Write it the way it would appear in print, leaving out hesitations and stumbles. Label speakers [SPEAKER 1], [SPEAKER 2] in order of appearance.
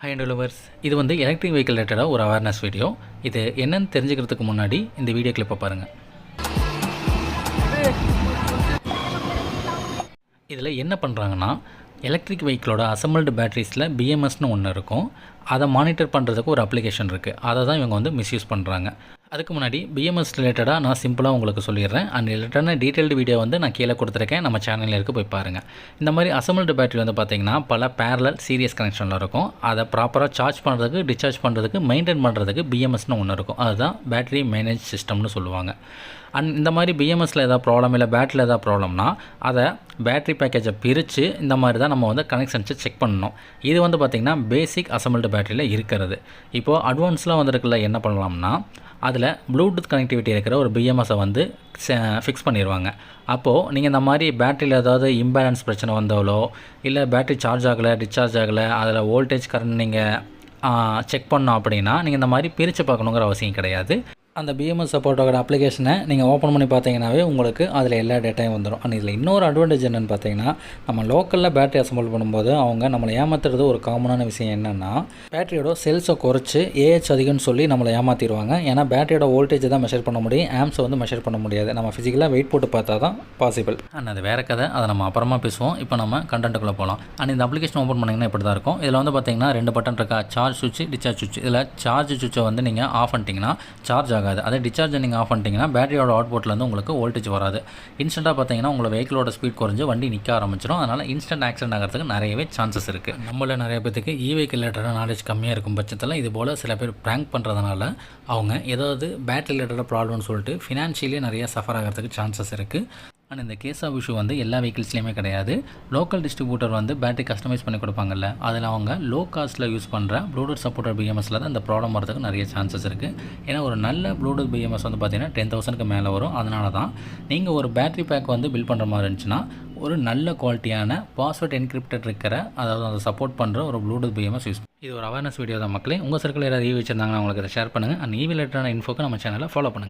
[SPEAKER 1] High and lovers, இது வந்து electric vehicle ரிலேட்டடாக ஒரு அவேர்னஸ் வீடியோ. இது என்னன்னு தெரிஞ்சுக்கிறதுக்கு முன்னாடி இந்த வீடியோ கிளிப்பை பாருங்கள். இதில் என்ன பண்ணுறாங்கன்னா, எலக்ட்ரிக் வெஹிக்கிளோட அசம்பிள்டு பேட்டரிஸில் பிஎம்எஸ்னு ஒன்று இருக்கும். அதை மானிட்டர் பண்ணுறதுக்கு ஒரு அப்ளிகேஷன் இருக்குது. அதை தான் இவங்க வந்து மிஸ்யூஸ் பண்ணுறாங்க. அதுக்கு முன்னாடி பிஎம்எஸ் ரிலேட்டடாக நான் சிம்பிளாக உங்களுக்கு சொல்லிடுறேன். அண்ட் ரிலேட்டடான டீட்டெயில்டு வீடியோ வந்து நான் கீழே கொடுத்துருக்கேன், நம்ம சேனலில் இருக்க போய் பாருங்கள். இந்த மாதிரி அசம்பிள்டு பேட்டரி வந்து பார்த்திங்கன்னா பல பேரலல் சீரியஸ் கனெக்ஷனில் இருக்கும். அதை ப்ராப்பராக சார்ஜ் பண்ணுறதுக்கு, டிஸ்சார்ஜ் பண்ணுறதுக்கு, மெயின்டைன் பண்ணுறதுக்கு பிஎம்எஸ்னு ஒன்று இருக்கும். அதுதான் பேட்டரி மேனேஜ் சிஸ்டம்னு சொல்லுவாங்க. அண்ட் இந்த மாதிரி பிஎம்எஸில் ஏதாவது ப்ராப்ளம் இல்லை பேட்டரியில் ஏதாவது ப்ராப்ளம்னா அதை பேட்டரி பேக்கேஜை பிரித்து இந்த மாதிரி தான் நம்ம வந்து கனெக்ஷன்ஸை செக் பண்ணணும். இது வந்து பார்த்திங்கன்னா பேசிக் அசம்பிள்டு பேட்டரியில் இருக்கிறது. இப்போது அட்வான்ஸ்லாம் வந்துருக்குல்ல, என்ன பண்ணலாம்னா அதில் ப்ளூடூத் கனெக்டிவிட்டி இருக்கிற ஒரு பிஎம்எஸை வந்து ஃபிக்ஸ் பண்ணிடுவாங்க. அப்போது நீங்கள் இந்த மாதிரி பேட்டரியில் ஏதாவது இம்பேலன்ஸ் பிரச்சனை வந்தாலோ, இல்லை பேட்டரி சார்ஜ் ஆகலை, டிஸ்சார்ஜ் ஆகலை, அதில் வோல்டேஜ் கரண்ட் நீங்கள் செக் பண்ணோம் அப்படின்னா நீங்கள் இந்த மாதிரி பிரித்து பார்க்கணுங்கிற அவசியம் கிடையாது. அந்த பிஎம்எஸ் சப்போர்ட் ஆகிற அப்ளிகேஷனை நீங்கள் ஓப்பன் பண்ணி பார்த்தீங்கன்னாவே உங்களுக்கு அதில் எல்லா டேட்டாயும் வந்துடும். அண்ட் இதில் இன்னொரு அட்வான்டேஜ் என்னென்னு பார்த்தீங்கன்னா, நம்ம லோக்கலில் பேட்டரி அசம்பிள் பண்ணும்போது அவங்க நம்மளை ஏமாத்துறது ஒரு காமனான விஷயம் என்னென்னா, பேட்டரியோட செல்ஸை குறைச்சி ஏஹெச் அதிகம்னு சொல்லி நம்மளை ஏமாற்றிடுவாங்க. ஏன்னா பேட்டரியோட வோல்டேஜ் தான் மெஷர் பண்ண முடியும், ஆம்ஸை வந்து மெஷர் பண்ண முடியாது. நம்ம ஃபிசிக்கலாக வெயிட் போட்டு பார்த்தா தான் பாசிபிள். அண்ட் அது வேறு கதை, அதை நம்ம அப்புறமா பேசுவோம். இப்போ நம்ம கண்டென்ட்டுக்குள்ளே போகலாம். அண்ட் இந்த அப்ளிகேஷன் ஓப்பன் பண்ணிங்கன்னா இப்படி தான் இருக்கும். இதில் வந்து பார்த்தீங்கன்னா 2 பட்டன் இருக்கா, சார்ஜ் சுவிட்ச், டிஸ்சார்ஜ் சுவிட்ச். இதில் சார்ஜ் சுவிட்சை வந்து நீங்கள் ஆஃப் பண்ணிட்டீங்கன்னா சார்ஜ் ஆகாது. அதே டிஸ்சார்ஜை நீங்கள் ஆஃப் பண்ணிட்டீங்கன்னா பேட்டரியோட அவுட்புட்லேருந்து உங்களுக்கு வோல்டேஜ் வராது. இன்ஸ்டண்ட்டாக பார்த்தீங்கன்னா உங்களோட வெஹிக்கிளோட ஸ்பீட் குறைஞ்சு வண்டி நிற்க ஆரம்பிச்சிடும். அதனால் இன்ஸ்டன்ட் ஆக்சிடென்ட் ஆகிறதுக்கு நிறையவே சான்சஸ் இருக்குது. நம்மள நிறைய பேருக்கு வெஹிக்கிள் ரிலேட்டடாக நாலேஜ் கம்மியாக இருக்கும் பட்சத்தில் இது போல் சில பேர் ப்ராங்க் பண்ணுறதுனால அவங்க ஏதாவது பேட்டரி ரிலேட்டடாக ப்ராப்ளம்னு சொல்லிட்டு ஃபினான்ஷியலி நிறைய சஃபர் ஆகிறதுக்கு சான்சஸ் இருக்குது. அண்ட் இந்த கேஸ் ஆஃப் இஷ்யூ வந்து எல்லா வெஹிக்கிள்ஸ்லேயுமே கிடையாது. லோக்கல் டிஸ்ட்ரிபியூட்டர் வந்து பேட்டரி கஸ்டமைஸ் பண்ணி கொடுப்பாங்கல்ல, அதில் அவங்க லோ காஸ்ட்டில் யூஸ் பண்ணுற ப்ளூடூத் சப்போர்ட்டர் பிஎம்எஸில் தான் இந்த ப்ராப்ளம் வரதுக்கு நிறைய சான்சஸ் இருக்குது. ஏன்னா ஒரு நல்ல ப்ளூடூத் பிஎம்எஸ் வந்து பார்த்திங்கன்னா 10,000க்கு மேலே வரும். அதனால தான் நீங்கள் ஒரு பேட்டரி பேக் வந்து பில் பண்ணுற மாதிரி இருந்துச்சுன்னா ஒரு நல்ல குவாலிட்டியான பாஸ்வேர்ட் என்கிரிப்டட் இருக்கிற, அதாவது அதை சப்போர்ட் பண்ணுற ஒரு ப்ளூடூத் பிஎம்எஸ் யூஸ். இது ஒரு அவேர்னஸ் வீடியோ தான் மக்களே. உங்கள் சர்க்கிள் யாராவது ஈவி வச்சிருந்தாங்கன்னா அவங்களுக்கு அதை ஷேர் பண்ணுங்கள். அண்ட் ஈவி ரிலேட்டடான இன்ஃபோக்கு நம்ம சேனலை ஃபாலோ பண்ணுங்கள்.